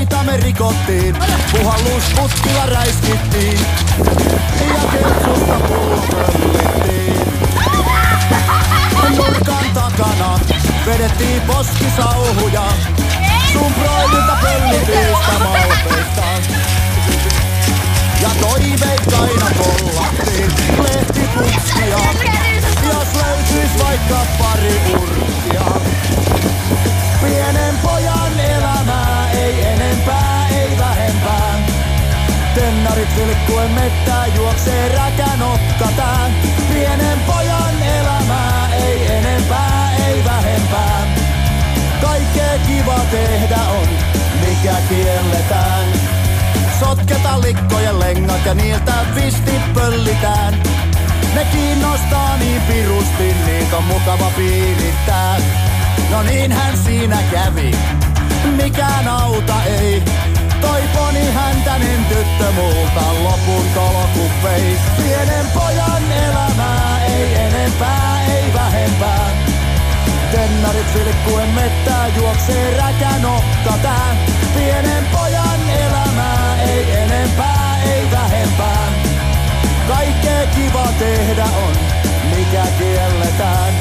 Lakeita me rikottiin, puhallusputkilla räiskittiin ja kepsusta pullo pöllittiin. Nurkan takana vedettiin poskisauhuja, sun broidilta pöllitiistä malpeista. Ja toiveikkaina kollattiin lehtiputkia, jos löytyis vaikka pari urkia. Pienen pojan elämää, ei enempää, ei vähempää. Tennarit vilkkuen mettää, juoksee räkänokka tää. Pienen pojan elämää, ei enempää, ei vähempää. Kaikkea kiva tehdä on, mikä kielletään. Sotketa likkojen lengat ja niiltä vistit pöllitään. Ne kiinnostaa niin pirusti, niitä on mukava piirittää. No niinhän siinä kävi, mikään auta ei. Toi poni häntänen tyttö multa lopun tolku vei. Pienen pojan elämää, ei enempää, ei vähempää. Tennarit vilkkuen mettää, juoksee räkänokka tää. Pienen pojan elämää, ei enempää, ei vähempää. Kaikkea kiva tehdä on, mikä kielletään.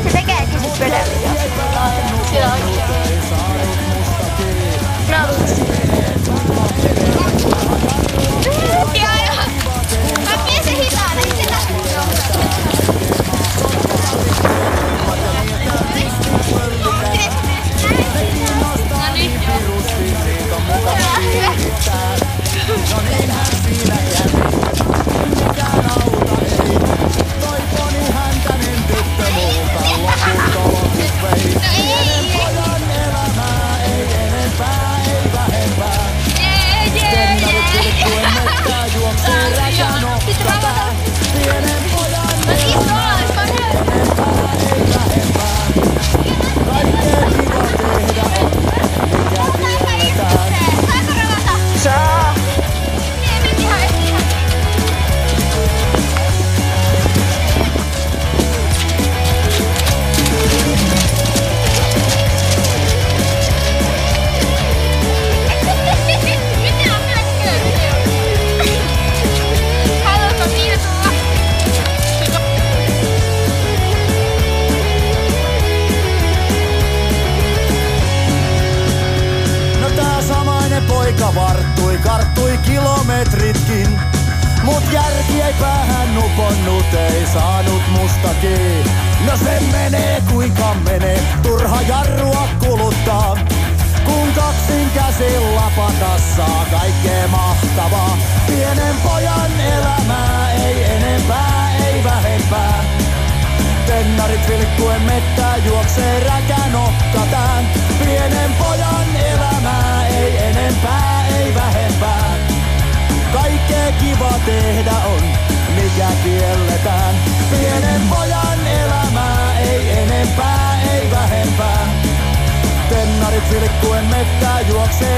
Se tekeekin sit pödöviä. Sillä on Joo. Mä piesen hitaana, niin se lähtee. No niinhän siinä kävi, mikään auta ei. Toi poni häntänen tyttö multa lopun tolku vei. Pienen pojan elämää, ei enempää, ei vähempää. Tennarit vilkkuen mettää, juoksee räkänokka tää. Pienen pojan elämää, ei enempää, ei vähempää. Kaikkea kiva tehdä on, mikä kielletään. Saa! Poika varttui, karttui kilometritkin. Mut järki ei päähän uponnut, ei saanut mustakin. No se menee kuinka menee, turha jarrua kuluttaa. Kun kaksin käsin lapata saa kaikkea mahtavaa. Pienen pojan elämää, ei enempää, ei vähempää. Tennarit vilkkuen mettää, juoksee räkänokka tään. Pienen pojan elämää, ei enempää, ei vähempää. Kaikkea kiva tehdä on, mikä kielletään. Pienen pojan elämää, ei enempää, ei vähempää. Tennarit vilkkuen mettää, juoksee